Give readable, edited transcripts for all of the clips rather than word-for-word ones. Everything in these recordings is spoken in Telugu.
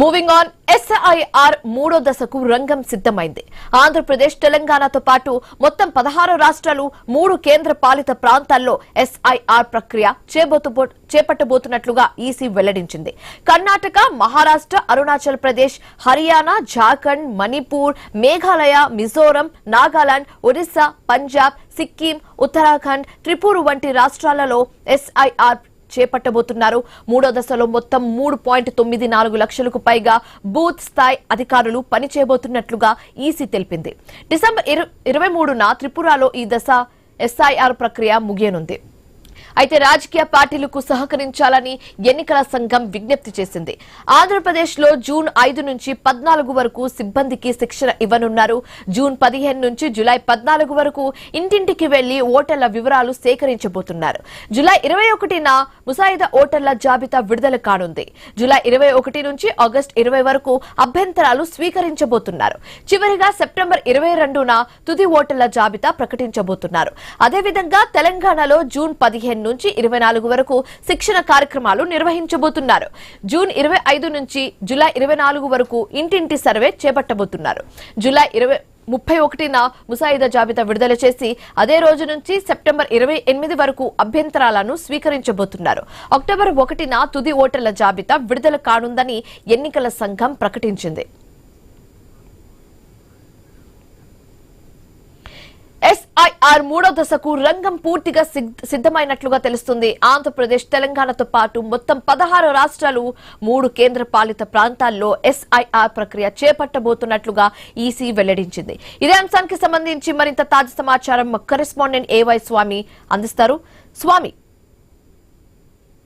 మూవింగ్ ఆన్, ఎస్ఐఆర్ మూడో దశకు రంగం సిద్ధమైంది. ఆంధ్రప్రదేశ్, తెలంగాణతో పాటు మొత్తం 16 రాష్ట్రాలు, 3 కేంద్ర పాలిత ప్రాంతాల్లో ఎస్ఐఆర్ ప్రక్రియ చేపట్టబోతున్నట్లుగా ఈసీ వెల్లడించింది. కర్ణాటక, మహారాష్ట్ర, అరుణాచల్ ప్రదేశ్, హర్యానా, జార్ఖండ్, మణిపూర్, మేఘాలయ, మిజోరం, నాగాలాండ్, ఒడిశా, పంజాబ్, సిక్కిం, ఉత్తరాఖండ్, త్రిపుర వంటి రాష్ట్రాలలో ఎస్ఐఆర్ చేపట్టబోతున్నారు. మూడో దశలో మొత్తం 3.94 లక్షలకు పైగా బూత్ స్థాయి అధికారులు పనిచేయబోతున్నట్లుగా ఈసీ తెలిపింది. డిసెంబర్ 23న త్రిపురలో ఈ దశ ఎస్ఐఆర్ ప్రక్రియ ముగియనుంది. అయితే రాజకీయ పార్టీలకు సహకరించాలని ఎన్నికల సంఘం విజ్ఞప్తి చేసింది. ఆంధ్రప్రదేశ్ లో జూన్ 5 నుంచి 14 వరకు సిబ్బందికి శిక్షణ ఇవ్వనున్నారు. జూన్ 15 నుంచి జూలై 14 వరకు ఇంటింటికి వెళ్లి ఓటర్ల వివరాలు సేకరించబోతున్నారు. జూలై 21న ముసాయిదా ఓటర్ల జాబితా విడుదల కానుంది. జూలై 21 నుంచి ఆగస్టు 20 వరకు అభ్యంతరాలు స్వీకరించబోతున్నారు. చివరిగా సెప్టెంబర్ 22న తుది ఓటర్ల జాబితా ప్రకటించబోతున్నారు. అదేవిధంగా తెలంగాణలో జూన్ 15 నుంచి 24 వరకు శిక్షణ కార్యక్రమాలు నిర్వహించబోతున్నారు. జూన్ 25 నుంచి జూలై 24 వరకు ఇంటింటి సర్వే చేపట్టబోతున్నారు. జూలై 31న ముసాయిదా జాబితా విడుదల చేసి అదే రోజు నుంచి సెప్టెంబర్ 28 వరకు అభ్యంతరాలను స్వీకరించబోతున్నారు. అక్టోబర్ 1న తుది ఓటర్ల జాబితా విడుదల కానుందని ఎన్నికల సంఘం ప్రకటించింది. ఎస్ఐఆర్ మూడో దశకు రంగం పూర్తిగా సిద్ధమైనట్లుగా తెలుస్తుంది. ఆంధ్రప్రదేశ్, తెలంగాణతో పాటు మొత్తం 16 రాష్ట్రాలు, 3 కేంద్ర పాలిత ప్రాంతాల్లో ఎస్ఐఆర్ ప్రక్రియ చేపట్టబోతున్నట్లుగా ఈసీ వెల్లడించింది. ఇదే అంశానికి సంబంధించి మరింత తాజా సమాచారం మా కరెస్పాండెంట్ ఏవై స్వామి అందిస్తారు. స్వామి,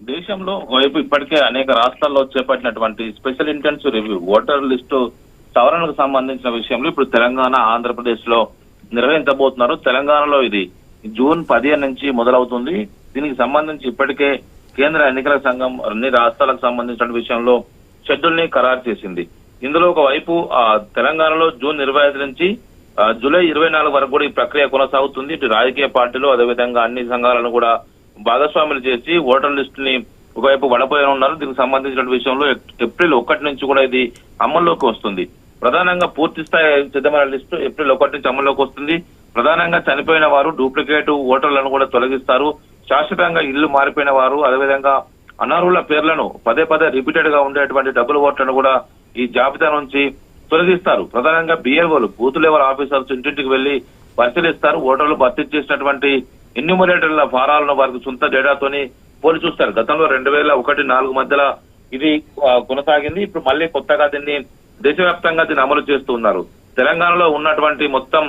దేశంలో వైపు ఇప్పటికే అనేక రాష్ట్రాల్లో చేపట్టినటువంటి special intensive review voter list సవరణకు సంబంధించిన విషయంలో ఇప్పుడు తెలంగాణ, ఆంధ్రప్రదేశ్ లో నిర్వహించబోతున్నారు. తెలంగాణలో ఇది జూన్ 15 నుంచి మొదలవుతుంది. దీనికి సంబంధించి ఇప్పటికే కేంద్ర ఎన్నికల సంఘం అన్ని రాష్ట్రాలకు సంబంధించిన విషయంలో షెడ్యూల్ ని ఖరారు చేసింది. ఇందులో ఒకవైపు తెలంగాణలో జూన్ 25 నుంచి జూలై 24 వరకు కూడా ఈ ప్రక్రియ కొనసాగుతుంది. ఇటు రాజకీయ పార్టీలు, అదేవిధంగా అన్ని సంఘాలను కూడా భాగస్వాములు చేసి ఓటర్ లిస్టు ని ఒకవైపు వడపోయనున్నారు. దీనికి సంబంధించిన విషయంలో ఏప్రిల్ 1 నుంచి కూడా ఇది అమల్లోకి వస్తుంది. ప్రధానంగా పూర్తి స్థాయి సిద్ధమైన లిస్టు ఏప్రిల్ 1 నుంచి అమల్లోకి వస్తుంది. ప్రధానంగా చనిపోయిన వారు, డూప్లికేట్ ఓటర్లను కూడా తొలగిస్తారు. శాశ్వతంగా ఇల్లు మారిపోయిన వారు, అదేవిధంగా అనర్హుల పేర్లను పదే రిపీటెడ్ గా ఉండేటువంటి డబుల్ ఓట్లను కూడా ఈ జాబితా నుంచి తొలగిస్తారు. ప్రధానంగా బిఎల్ఓలు, బూత్ లెవెల్ ఆఫీసర్స్ ఇంటింటికి వెళ్లి పరిశీలిస్తారు. ఓటర్లు భర్తీ చేసినటువంటి ఎన్యూమరేటర్ల ఫారాలను వారికి సొంత డేటాతోని పోలి చూస్తారు. గతంలో 2001-4 మధ్యలో ఇది కొనసాగింది. ఇప్పుడు మళ్ళీ కొత్తగా దీన్ని దేశవ్యాప్తంగా దీన్ని అమలు చేస్తూ ఉన్నారు. తెలంగాణలో ఉన్నటువంటి మొత్తం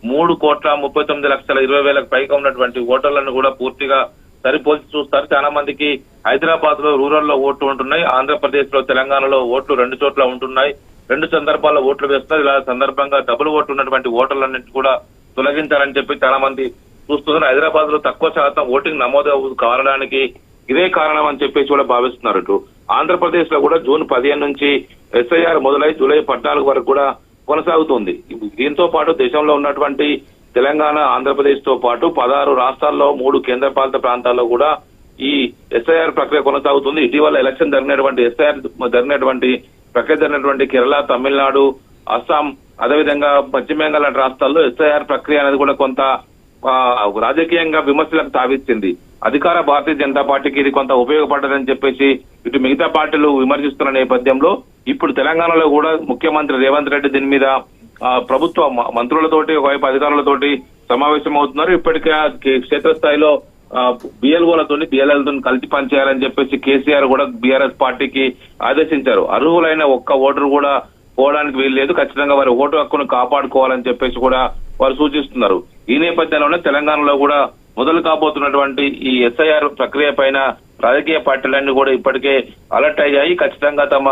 3,39,20,000 పైగా ఉన్నటువంటి ఓటర్లను కూడా పూర్తిగా సరిపోల్చి చూస్తారు. చాలా మందికి హైదరాబాద్ లో రూరల్ లో ఓట్లు ఉంటున్నాయి. ఆంధ్రప్రదేశ్ లో, తెలంగాణలో ఓట్లు 2 చోట్ల ఉంటున్నాయి. 2 సందర్భాల్లో ఓట్లు వేస్తారు. ఇలా సందర్భంగా డబుల్ ఓట్లు ఉన్నటువంటి ఓటర్లన్నింటి కూడా తొలగించాలని చెప్పి చాలా మంది చూస్తున్నారు. హైదరాబాద్ లో తక్కువ శాతం ఓటింగ్ నమోదు కావడానికి ఇదే కారణం అని చెప్పేసి కూడా భావిస్తున్నారు. ఇటు ఆంధ్రప్రదేశ్ లో కూడా జూన్ 15 నుంచి ఎస్ఐఆర్ మొదలై జూలై 14 వరకు కూడా కొనసాగుతుంది. దీంతో పాటు దేశంలో ఉన్నటువంటి తెలంగాణ, ఆంధ్రప్రదేశ్ తో పాటు 16 రాష్ట్రాల్లో, 3 కేంద్ర పాలిత ప్రాంతాల్లో కూడా ఈ ఎస్ఐఆర్ ప్రక్రియ కొనసాగుతుంది. ఇటీవల ఎలక్షన్ ప్రక్రియ జరిగినటువంటి కేరళ, తమిళనాడు, అస్సాం, అదేవిధంగా పశ్చిమ బెంగాల్ లాంటి రాష్ట్రాల్లో ఎస్ఐఆర్ ప్రక్రియ అనేది కూడా కొంత రాజకీయంగా విమర్శలకు తావిచ్చింది. అధికార భారతీయ జనతా పార్టీకి ఇది కొంత ఉపయోగపడ్డదని చెప్పేసి ఇటు మిగతా పార్టీలు విమర్శిస్తున్న నేపథ్యంలో ఇప్పుడు తెలంగాణలో కూడా ముఖ్యమంత్రి రేవంత్ రెడ్డి దీని మీద ప్రభుత్వ మంత్రులతోటి, ఒకవైపు అధికారులతోటి సమావేశం అవుతున్నారు. ఇప్పటికే క్షేత్రస్థాయిలో బిఎల్ఎల్తో కలిసి పనిచేయాలని చెప్పేసి కేసీఆర్ కూడా బీఆర్ఎస్ పార్టీకి ఆదేశించారు. అర్హులైన ఒక్క ఓటరు కూడా పోవడానికి వీలు లేదు, ఖచ్చితంగా వారి ఓటు హక్కును కాపాడుకోవాలని చెప్పేసి కూడా వారు సూచిస్తున్నారు. ఈ నేపథ్యంలోనే తెలంగాణలో కూడా మొదలు కాబోతున్నటువంటి ఈ ఎస్ఐఆర్ ప్రక్రియ పైన రాజకీయ పార్టీలన్నీ కూడా ఇప్పటికే అలర్ట్ అయ్యాయి. ఖచ్చితంగా తమ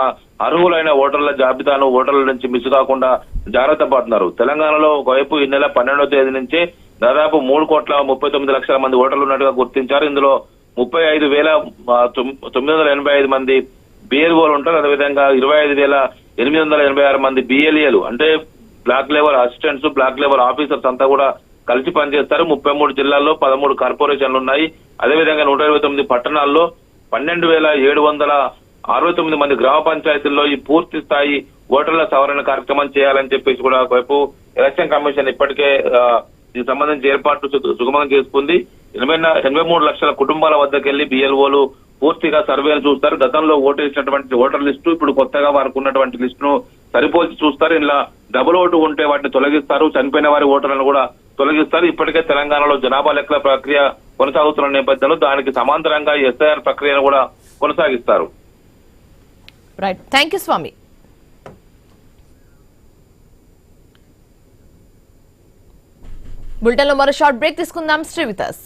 అర్హులైన ఓటర్ల జాబితాను ఓటర్ల నుంచి మిస్ కాకుండా జాగ్రత్త పడుతున్నారు. తెలంగాణలో ఒకవైపు ఈ నెల 12వ తేదీ నుంచే దాదాపు 3,39,00,000 మంది ఓటర్లు ఉన్నట్టుగా గుర్తించారు. ఇందులో 35,985 మంది బిఎల్ఓలు ఉంటారు. అదేవిధంగా 25,886 మంది బిఎల్ఏలు అంటే block level assistants, block level officers అంతా కూడా కలిసి పనిచేస్తారు. 33 జిల్లాల్లో 13 కార్పొరేషన్లు ఉన్నాయి. అదేవిధంగా 129 పట్టణాల్లో 12,700 69 మంది గ్రామ పంచాయతీల్లో ఈ పూర్తి స్థాయి ఓటర్ల సవరణ కార్యక్రమం చేయాలని చెప్పేసి కూడా ఒకవైపు ఎలక్షన్ కమిషన్ ఇప్పటికే దీనికి సంబంధించి ఏర్పాట్లు సుగమం చేసుకుంది. 83 లక్షల కుటుంబాల వద్దకు వెళ్లి బిఎల్ఓలు పూర్తిగా సర్వేలు చూస్తారు. గతంలో ఓటేసినటువంటి ఓటర్ లిస్టు ఇప్పుడు కొత్తగా వారికి ఉన్నటువంటి లిస్టును సరిపోల్చి చూస్తారు. ఇలా డబుల్ ఓటు ఉంటే వాటిని తొలగిస్తారు, చనిపోయిన వారి ఓటర్లను కూడా తొలగిస్తారు. ఇప్పటికే తెలంగాణలో జనాభా లెక్కల ప్రక్రియ కొనసాగుతున్న నేపథ్యంలో దానికి సమాంతరంగా ఎస్ఐఆర్ ప్రక్రియను కూడా కొనసాగిస్తారు. రైట్, థ్యాంక్ యూ స్వామి. బులెటిన్లో మరో షార్ట్ బ్రేక్ తీసుకుందాం. శ్రీవితాస్.